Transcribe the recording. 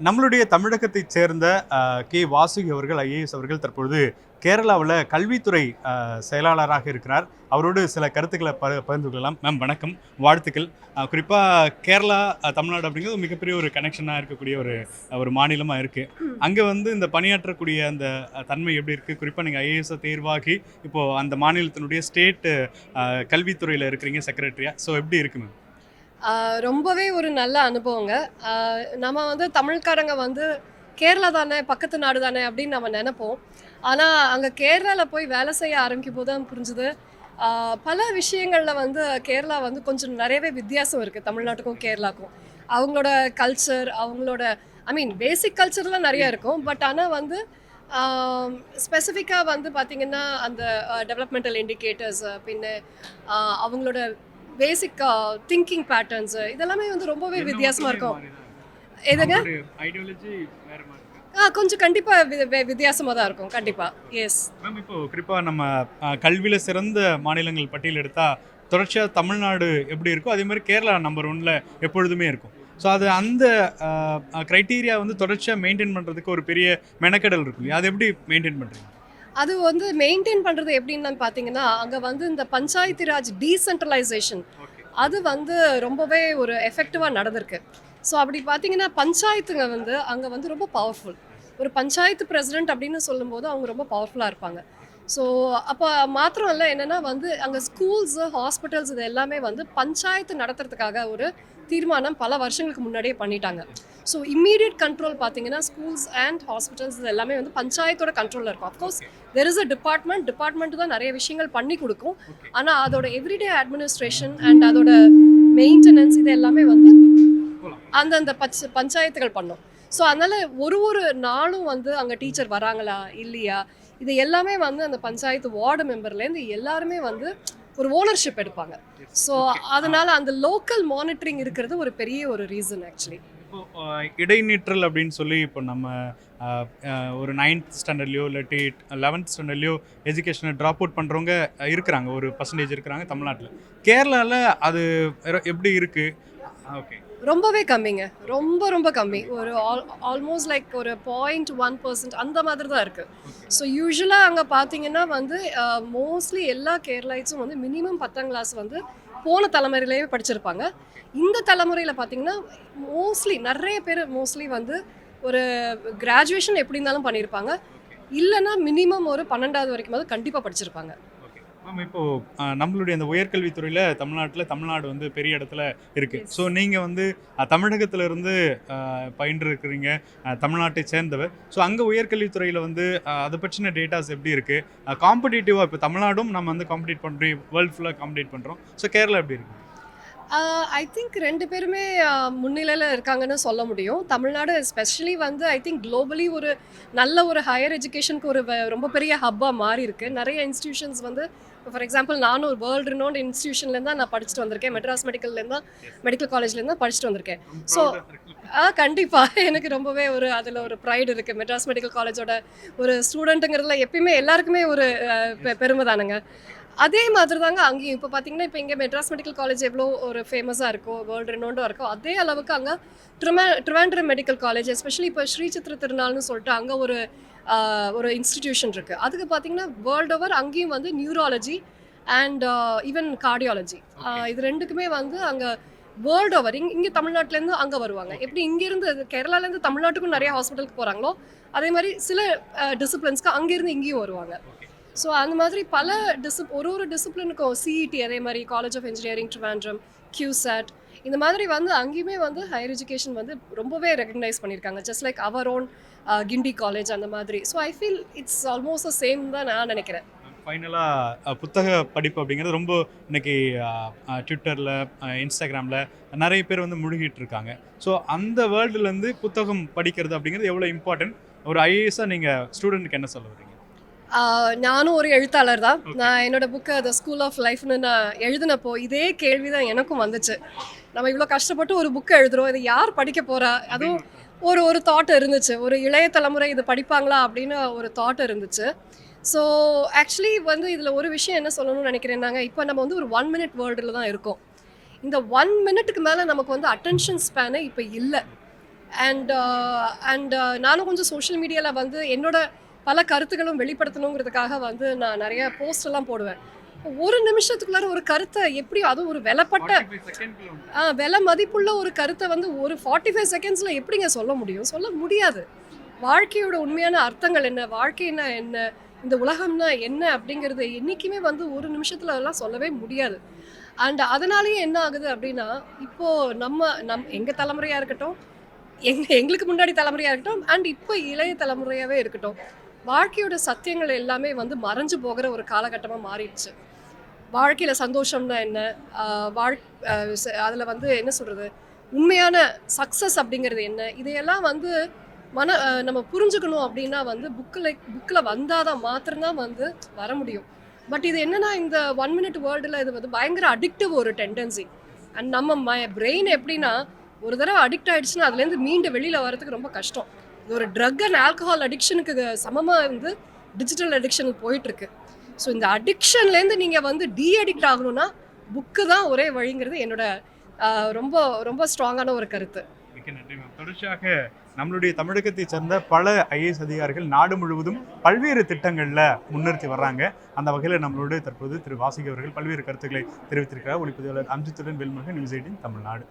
நம்மளுடைய தமிழகத்தைச் சேர்ந்த கே வாசுகி அவர்கள் ஐஏஎஸ் அவர்கள் தற்பொழுது கேரளாவில் கல்வித்துறை செயலாளராக இருக்கிறார். அவரோடு சில கருத்துக்களை பகிர்ந்து கொள்ளலாம். மேம் வணக்கம், வாழ்த்துக்கள். குறிப்பாக கேரளா தமிழ்நாடு அப்படிங்கிறது மிகப்பெரிய ஒரு கனெக்ஷனாக இருக்கக்கூடிய ஒரு ஒரு மாநிலமாக இருக்குது. அங்கே வந்து இந்த பணியாற்றக்கூடிய அந்த தன்மை எப்படி இருக்குது? குறிப்பாக நீங்கள் ஐஏஎஸ் தேர்வாகி இப்போது அந்த மாநிலத்தினுடைய ஸ்டேட் கல்வித்துறையில் இருக்கிறீங்க, செக்ரட்டரியா. ஸோ எப்படி இருக்கு மேம்? ரொம்பவே ஒரு நல்ல அனுபவங்க. நம்ம வந்து தமிழ்காரங்க வந்து கேரளா தானே, பக்கத்து நாடு தானே அப்படின்னு நம்ம நினைப்போம். ஆனால் அங்கே கேரளாவில் போய் வேலை செய்ய ஆரம்பிக்கும் போது தான் புரிஞ்சுது, பல விஷயங்களில் வந்து கேரளா வந்து கொஞ்சம் நிறையவே வித்தியாசம் இருக்குது தமிழ்நாட்டுக்கும் கேரளாவுக்கும். அவங்களோட கல்ச்சர், அவங்களோட பேசிக் கல்ச்சர்லாம் நிறையா இருக்கும். பட் ஆனால் வந்து ஸ்பெசிஃபிக்காக வந்து பார்த்திங்கன்னா அந்த டெவலப்மெண்டல் இண்டிகேட்டர்ஸ், பின்ன அவங்களோட பேசிக் திங்கிங் பேட்டர்ன்ஸ் இதெல்லாமே வந்து ரொம்பவே வித்தியாசமாக இருக்கும். எதுங்க? கொஞ்சம் கண்டிப்பாக வித்தியாசமாக தான் இருக்கும். கண்டிப்பாக. எஸ் மேம், இப்போ குறிப்பாக நம்ம கல்வியில் சிறந்த மாநிலங்கள் பட்டியல் எடுத்தால் தொடர்ச்சியாக தமிழ்நாடு எப்படி இருக்கோ அதே மாதிரி கேரளா நம்பர் 1ல் எப்பொழுதுமே இருக்கும். ஸோ அது அந்த க்ரைட்டீரியா வந்து தொடர்ச்சியாக மெயின்டைன் பண்ணுறதுக்கு ஒரு பெரிய மெனக்கெடல் இருக்கும் இல்லையா? அது எப்படி மெயின்டைன் பண்ணுறீங்க? அது வந்து மெயின்டைன் பண்ணுறது எப்படின்னு பார்த்தீங்கன்னா, அங்கே வந்து இந்த பஞ்சாயத்து ராஜ் டீசென்ட்ரலைசேஷன் அது வந்து ரொம்பவே ஒரு எஃபெக்டிவாக நடந்திருக்கு. ஸோ அப்படி பார்த்தீங்கன்னா பஞ்சாயத்துங்க வந்து அங்கே வந்து ரொம்ப பவர்ஃபுல். ஒரு பஞ்சாயத்து பிரசிடென்ட் அப்படின்னு சொல்லும்போது அவங்க ரொம்ப பவர்ஃபுல்லாக இருப்பாங்க. ஸோ அப்போ மாத்திரம் இல்லை, என்னென்னா வந்து அங்கே ஸ்கூல்ஸு, ஹாஸ்பிட்டல்ஸ் இது எல்லாமே வந்து பஞ்சாயத்து நடத்துறதுக்காக ஒரு தீர்மானம் பல வருஷங்களுக்கு முன்னாடியே பண்ணிட்டாங்க. ஸோ இம்மீடியட் கண்ட்ரோல் பார்த்தீங்கன்னா ஸ்கூல்ஸ் அண்ட் ஹாஸ்பிட்டல்ஸ் இது எல்லாமே வந்து பஞ்சாயத்தோட கண்ட்ரோலில் இருக்கும். Of course there is a department தான் நிறைய விஷயங்கள் பண்ணி கொடுக்கும். ஆனால் அதோட எவ்ரிடே அட்மினிஸ்ட்ரேஷன் அண்ட் அதோட மெயின்டெனன்ஸ் இது எல்லாமே வந்து அந்தந்த பஞ்சாயத்துகள் பண்ணும். ஸோ அதனால் ஒரு நாளும் வந்து அங்கே டீச்சர் வராங்களா இல்லையா இது எல்லாமே வந்து அந்த பஞ்சாயத்து வார்டு மெம்பர்லேருந்து எல்லாருமே வந்து ஒரு ஓனர்ஷிப் எடுப்பாங்க. ஸோ அதனால அந்த லோக்கல் மானிட்டரிங் இருக்கிறது ஒரு பெரிய ஒரு ரீசன் ஆக்சுவலி. இப்போ இடைநிற்றல் அப்படின்னு சொல்லி இப்போ நம்ம ஒரு 9th ஸ்டாண்டர்ட்லையோ இல்லாட்டி 11th ஸ்டாண்டர்ட்லையோ எஜுகேஷனை ட்ராப் அவுட் பண்ணுறவங்க இருக்கிறாங்க, ஒரு பர்சன்டேஜ் இருக்கிறாங்க தமிழ்நாட்டில். கேரளாவில் அது எப்படி இருக்குது? ஓகே, ரொம்பவே கம்மிங்க. ரொம்ப கம்மி. ஒரு ஆல்மோஸ்ட் லைக் ஒரு 0.1% அந்த மாதிரி தான் இருக்குது. ஸோ யூஸ்வலாக அங்கே பார்த்தீங்கன்னா வந்து மோஸ்ட்லி எல்லா கேரளைட்ஸும் வந்து மினிமம் 10ஆம் கிளாஸ் வந்து போன தலைமுறையிலேயே படிச்சிருப்பாங்க. இந்த தலைமுறையில் பார்த்தீங்கன்னா மோஸ்ட்லி நிறைய பேர் வந்து ஒரு கிராஜுவேஷன் எப்படி இருந்தாலும் பண்ணியிருப்பாங்க. இல்லைன்னா மினிமம் ஒரு 12வது வரைக்கும் கண்டிப்பாக படிச்சிருப்பாங்க. மேம், இப்போது நம்மளுடைய அந்த உயர்கல்வித்துறையில் தமிழ்நாடு வந்து பெரிய இடத்துல இருக்குது. ஸோ நீங்கள் வந்து தமிழகத்திலிருந்து பயின்று இருக்கிறீங்க, தமிழ்நாட்டை சேர்ந்தவர். ஸோ அங்கே உயர்கல்வித்துறையில் வந்து அதை பற்றின டேட்டாஸ் எப்படி இருக்குது? காம்படிட்டிவாக இப்போ தமிழ்நாடும் நம்ம வந்து காம்படிட் பண்ணுறோம், வேர்ல்டு ஃபுல்லாக காம்படிட் பண்ணுறோம். ஸோ கேரளா எப்படி இருக்குது? ஐ திங்க் 2 பேருமே முன்னிலையில் இருக்காங்கன்னு சொல்ல முடியும். தமிழ்நாடு எஸ்பெஷலி வந்து ஐ திங்க் குளோபலி ஒரு நல்ல ஒரு ஹையர் எஜுகேஷனுக்கு ஒரு ரொம்ப பெரிய ஹப்பாக மாறி இருக்கு. நிறைய இன்ஸ்டிடியூஷன்ஸ் வந்து ஃபார் எக்ஸாம்பிள் நானும் ஒரு வேர்ல்டு ரினோன்ட் இன்ஸ்டிடியூஷன்லேருந்து தான் நான் படிச்சுட்டு வந்திருக்கேன். மெட்ராஸ் மெடிக்கல் காலேஜ்லேருந்து தான் படிச்சுட்டு வந்திருக்கேன். ஸோ கண்டிப்பாக எனக்கு ரொம்பவே அதில் ஒரு ப்ரைடு இருக்குது. மெட்ராஸ் மெடிக்கல் காலேஜோட ஒரு ஸ்டூடெண்ட்டுங்கிறதுல எப்பயுமே எல்லாருக்குமே ஒரு பெருமை தானுங்க. அதே மாதிரி தாங்க அங்கேயும். இப்போ பார்த்தீங்கன்னா இப்போ இங்கே மெட்ராஸ் மெடிக்கல் காலேஜ் எவ்வளோ ஒரு ஃபேமஸாக இருக்கோ, வேர்ல்டு ரெனோண்டாக இருக்கோ, அதே அளவுக்கு அங்கே ட்ரிவாண்ட்ரம் மெடிக்கல் காலேஜ், எஸ்பெஷலி இப்போ ஸ்ரீ சித்திர திருநாள்னு சொல்லிட்டு அங்கே ஒரு இன்ஸ்டிடியூஷன் இருக்குது. அதுக்கு பார்த்தீங்கன்னா வேர்ல்டு ஓவர் அங்கேயும் வந்து நியூராலஜி அண்ட் ஈவன் கார்டியாலஜி இது 2க்குமே வந்து அங்கே வேர்ல்டு ஓவர் இங்கே தமிழ்நாட்டிலேருந்து அங்கே வருவாங்க. எப்படி இங்கேருந்து கேரளாலேருந்து தமிழ்நாட்டுக்கும் நிறைய ஹாஸ்பிட்டலுக்கு போகிறாங்களோ அதே மாதிரி சில டிசிப்ளின்ஸ்க்கு அங்கேருந்து இங்கேயும் வருவாங்க. ஸோ அந்த மாதிரி பல ஒரு டிசிப்ளினுக்கும் சிஇடி, அதே மாதிரி காலேஜ் ஆஃப் இன்ஜினியரிங் ட்ரிவாண்ட்ரம், கியூசாட் இந்த மாதிரி வந்து அங்கேயுமே வந்து ஹையர் எஜுகேஷன் வந்து ரொம்பவே ரெகக்னைஸ் பண்ணியிருக்காங்க. ஜஸ்ட் லைக் அவர் ஓன் கிண்டி காலேஜ் அந்த மாதிரி. So I feel it's almost the same தான் நான் நினைக்கிறேன். ஃபைனலாக புத்தக படிப்பு அப்படிங்கிறது ரொம்ப இன்னைக்கு ட்விட்டரில், இன்ஸ்டாகிராமில் நிறைய பேர் வந்து முழுகிட்டு இருக்காங்க. ஸோ அந்த வேர்ல்டுலேருந்து புத்தகம் படிக்கிறது அப்படிங்கிறது எவ்வளோ இம்பார்ட்டன்ட்? ஒரு ஐஏஎஸ்ஸாக நீங்கள் ஸ்டூடெண்ட்டுக்கு என்ன சொல்ல வரீங்க? நானும் ஒரு எழுத்தாளர் தான். நான் என்னோட புக்கை த ஸ்கூல் ஆஃப் லைஃப்னு நான் எழுதினப்போ இதே கேள்வி தான் எனக்கும் வந்துச்சு. நம்ம இவ்வளோ கஷ்டப்பட்டு ஒரு புக்கை எழுதுகிறோம், இதை யார் படிக்க போகிறா? அதுவும் ஒரு தாட் இருந்துச்சு, ஒரு இளைய தலைமுறை இது படிப்பாங்களா அப்படின்னு ஒரு தாட் இருந்துச்சு. ஸோ ஆக்சுவலி வந்து இதில் ஒரு விஷயம் என்ன சொல்லணும்னு நினைக்கிறேன்னாங்க, இப்போ நம்ம வந்து ஒரு 1 minute வேர்ல்டில் தான் இருக்கோம். இந்த 1 minute மேலே நமக்கு வந்து அட்டென்ஷன் ஸ்பேனு இப்போ இல்லை. அண்ட் நானும் கொஞ்சம் சோஷியல் மீடியாவில் வந்து என்னோட பல கருத்துக்களும் வெளிப்படுத்தணுங்கிறதுக்காக வந்து நான் நிறைய போஸ்ட் எல்லாம் போடுவேன். ஒரு நிமிஷத்துக்குள்ளார ஒரு கருத்தை எப்படி, அதுவும் ஒரு விலை மதிப்புள்ள ஒரு கருத்தை வந்து ஒரு 45 செகண்ட்ஸில் எப்படிங்க சொல்ல முடியும்? சொல்ல முடியாது. வாழ்க்கையோட உண்மையான அர்த்தங்கள் என்ன, வாழ்க்கைன்னா என்ன, இந்த உலகம்னா என்ன அப்படிங்கிறது என்றைக்குமே வந்து ஒரு நிமிஷத்தில் அதெல்லாம் சொல்லவே முடியாது. அண்ட் அதனாலேயே என்ன ஆகுது அப்படின்னா, இப்போது எங்கள் தலைமுறையாக இருக்கட்டும், எங்களுக்கு முன்னாடி தலைமுறையாக இருக்கட்டும், அண்ட் இப்போ இளைய தலைமுறையாகவே இருக்கட்டும், வாழ்க்கையோட சத்தியங்கள் எல்லாமே வந்து மறைஞ்சு போகிற ஒரு காலகட்டமாக மாறிடுச்சு. வாழ்க்கையில் சந்தோஷம்னா என்ன, அதில் வந்து என்ன சொல்கிறது, உண்மையான சக்ஸஸ் அப்படிங்கிறது என்ன, இதையெல்லாம் வந்து நம்ம புரிஞ்சுக்கணும் அப்படின்னா வந்து புக்கில் வந்தால் தான் மாத்திரம்தான் வந்து வர முடியும். பட் இது என்னன்னா, இந்த 1 மினிட் வேர்ல்டில் இது வந்து பயங்கர அடிக்டிவ் ஒரு டெண்டன்சி. அண்ட் நம்ம பிரெயின் எப்படின்னா, ஒரு தடவை அடிக்ட் ஆகிடுச்சுன்னா அதுலேருந்து மீண்டு வெளியில் வரதுக்கு ரொம்ப கஷ்டம். இது ஒரு ட்ரக் அண்ட் ஆல்கஹால் அடிக்ஷனுக்கு சமமாக வந்து டிஜிட்டல் அடிக்ஷனுக்கு போயிட்டுருக்கு. ஸோ இந்த அடிக்ஷன்லேருந்து நீங்கள் வந்து அடிக்ட் ஆகணும்னா புக்கு தான் ஒரே வழிங்கிறது என்னோட ரொம்ப ரொம்ப ஸ்ட்ராங்கான ஒரு கருத்து. மிக்க நன்றி மேம். தொடர்ச்சியாக நம்மளுடைய தமிழகத்தை சேர்ந்த பல ஐஏஎஸ் அதிகாரிகள் நாடு முழுவதும் பல்வேறு திட்டங்களில் முன்னிறுத்தி வர்றாங்க. அந்த வகையில் நம்மளோடு தற்போது திரு வாசுகி அவர்கள் பல்வேறு கருத்துக்களை தெரிவித்திருக்கிறார். ஒளிப்பதிவாளர் அம்ஜித்துடன் வேல்முருகன், நியூஸ் 18 தமிழ்நாடு.